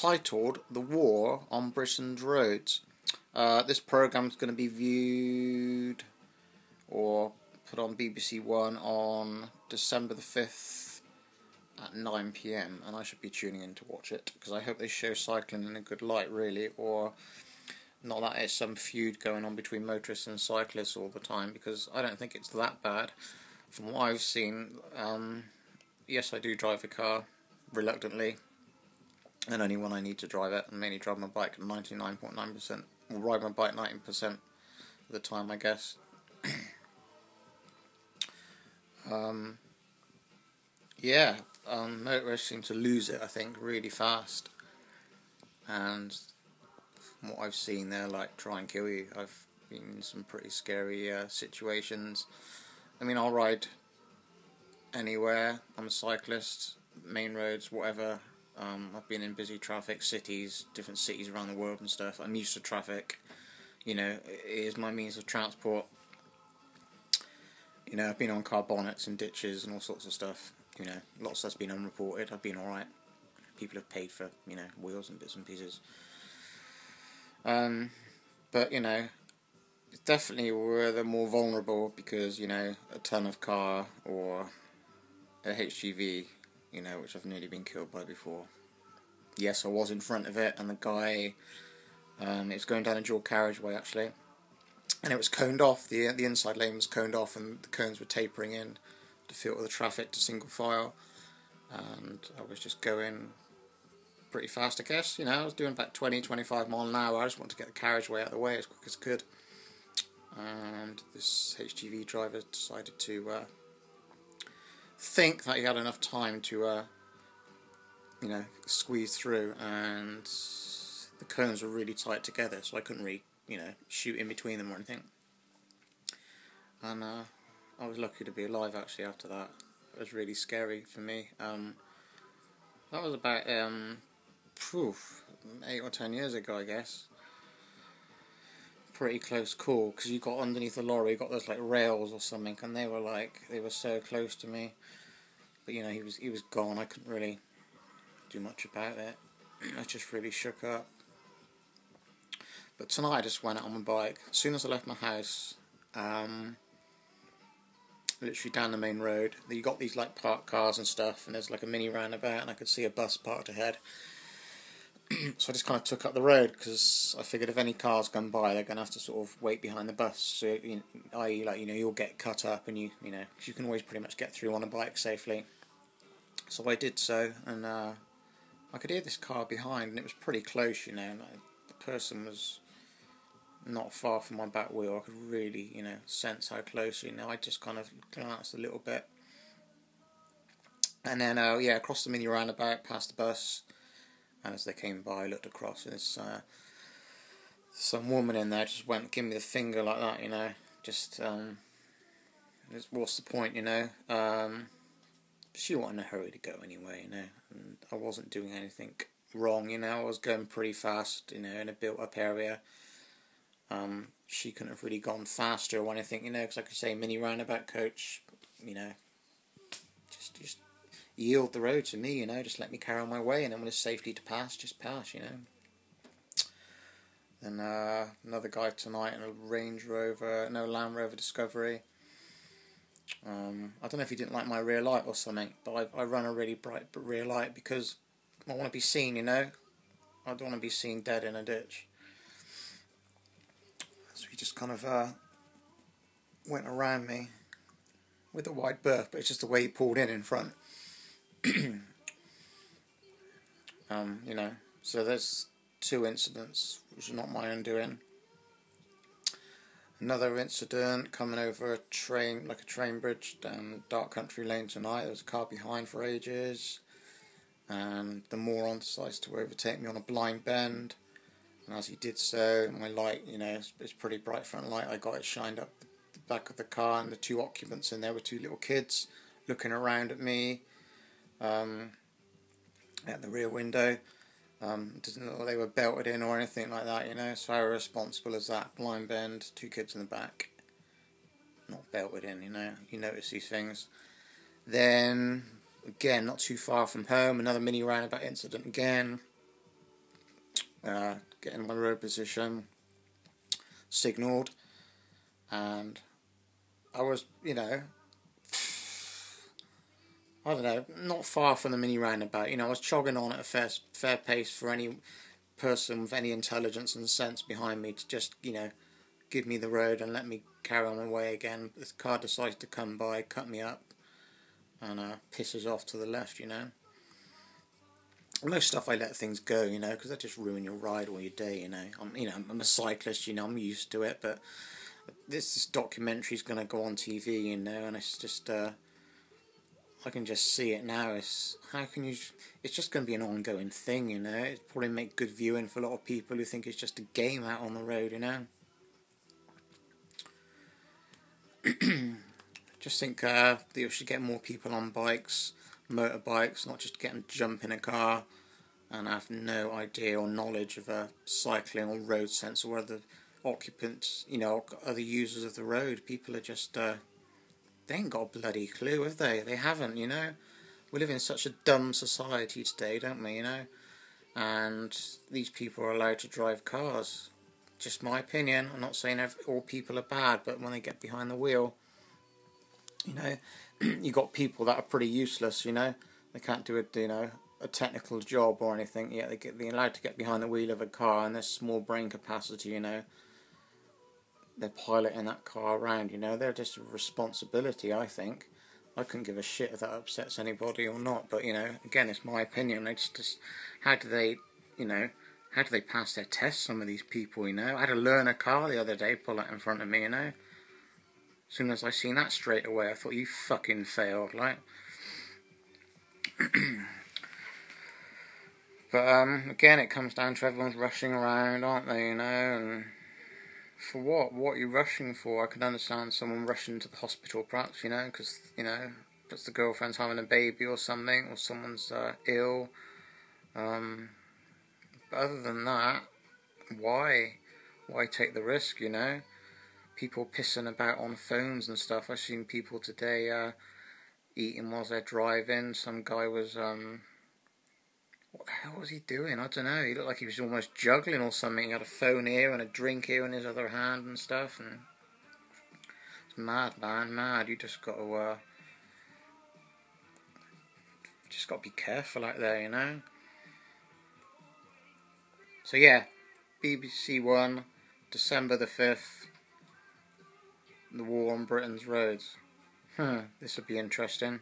titled The War on Britain's Roads. This programme is going to be viewed or put on BBC One on December the 5th at 9 PM, and I should be tuning in to watch it because I hope they show cycling in a good light, really, or not that it's some feud going on between motorists and cyclists all the time, because I don't think it's that bad. From what I've seen, yes, I do drive a car reluctantly, and only when I need to drive it. I mainly drive my bike 99.9%, or ride my bike 90% of the time, I guess. Motorists seem to lose it, I think, really fast. And from what I've seen, they're like, try and kill you. I've been in some pretty scary situations. I mean, I'll ride anywhere. I'm a cyclist, main roads, whatever. I've been in busy traffic, different cities around the world and stuff. I'm used to traffic. You know, it is my means of transport. You know, I've been on car bonnets and ditches and all sorts of stuff. You know, lots of stuff's been unreported. I've been alright. People have paid for, you know, wheels and bits and pieces. But, you know, definitely we're the more vulnerable because, you know, a ton of car or a HGV, you know, which I've nearly been killed by before. Yes, I was in front of it, and the guy, it was going down a dual carriageway actually, and it was coned off. The inside lane was coned off, and the cones were tapering in to filter the traffic to single file. And I was just going pretty fast, I guess. You know, I was doing about 20-25 miles an hour. I just wanted to get the carriageway out of the way as quick as I could. And this HGV driver decided to think that he had enough time to, you know, squeeze through, and the cones were really tight together, so I couldn't really, you know, shoot in between them or anything. And I was lucky to be alive actually after that. It was really scary for me. That was about 8 or 10 years ago, I guess. Pretty close call, because you got underneath the lorry, you got those like rails or something, and they were so close to me. But you know, he was gone. I couldn't really do much about it. I just really shook up. But tonight I just went out on my bike. As soon as I left my house, literally down the main road, you got these like parked cars and stuff, and there's like a mini roundabout, and I could see a bus parked ahead. So I just kind of took up the road, because I figured if any cars come by, they're going to have to sort of wait behind the bus. So, i.e., like, you know, you'll get cut up, and you know, cause you can always pretty much get through on a bike safely. So I did so, and I could hear this car behind, and it was pretty close, you know. And the person was not far from my back wheel. I could really, you know, sense how close. You know, I just kind of glanced a little bit, and then across the mini roundabout, past the bus. And as they came by, I looked across, and there's some woman in there just went, give me the finger like that, you know. Just, what's the point, you know? She wasn't in a hurry to go anyway, you know. And I wasn't doing anything wrong, you know. I was going pretty fast, you know, in a built-up area. She couldn't have really gone faster or anything, you know, because like I say, mini roundabout coach, you know, just yield the road to me, you know, just let me carry on my way, and then when it's safely to pass, just pass, you know. Then another guy tonight in a Land Rover Discovery. I don't know if he didn't like my rear light or something, but I run a really bright rear light because I want to be seen, you know. I don't want to be seen dead in a ditch. So he just kind of went around me with a wide berth, but it's just the way he pulled in front. You know, so there's 2 incidents, which are not my undoing. Another incident coming over a train bridge down dark country lane tonight. There was a car behind for ages, and the moron decides to overtake me on a blind bend. And as he did so, my light, you know, it's pretty bright front light. I got it shined up the back of the car, and the 2 occupants in there were 2 little kids looking around at me. At the rear window, doesn't look like they were belted in or anything like that, you know. So how irresponsible is that? Blind bend, 2 kids in the back, not belted in, you know. You notice these things. Then again, not too far from home, another mini roundabout incident again. getting my road position, signalled, and I was, you know, I don't know, not far from the mini roundabout. You know, I was jogging on at a fair pace for any person with any intelligence and sense behind me to just, you know, give me the road and let me carry on my way again. This car decides to come by, cut me up, and pisses off to the left, you know. Most stuff I let things go, you know, because they just ruin your ride or your day, you know. I'm a cyclist, you know, I'm used to it, but this documentary's going to go on TV, you know, and it's just, I can just see it now. It's just going to be an ongoing thing, you know. It'd probably make good viewing for a lot of people who think it's just a game out on the road, you know. Just think that you should get more people on bikes, motorbikes, not just get them to jump in a car and have no idea or knowledge of cycling or road sense or other occupants, you know, other users of the road. People are just, they ain't got a bloody clue, have they? They haven't, you know. We live in such a dumb society today, don't we, you know? And these people are allowed to drive cars. Just my opinion. I'm not saying all people are bad, but when they get behind the wheel, you know, you got people that are pretty useless, you know. They can't do a technical job or anything, yet they're allowed to get behind the wheel of a car and their small brain capacity, you know. They're piloting that car around, you know. They're just a responsibility, I think. I couldn't give a shit if that upsets anybody or not, but, you know, again, it's my opinion. It's just, how do they pass their tests, some of these people, you know? I had to learn a car the other day, pull it in front of me, you know? As soon as I seen that straight away, I thought, you fucking failed, like. But, again, it comes down to everyone's rushing around, aren't they, you know, and for what? What are you rushing for? I can understand someone rushing to the hospital, perhaps, you know, because, you know, perhaps the girlfriend's having a baby or something, or someone's ill. But other than that, why? Why take the risk, you know? People pissing about on phones and stuff. I've seen people today eating whilst they're driving. Some guy was, what the hell was he doing? I don't know. He looked like he was almost juggling or something. He had a phone here and a drink here in his other hand and stuff. And it's mad, man, mad. You just got to be careful out there, you know. So yeah, BBC One, December the 5th. The war on Britain's roads. This would be interesting.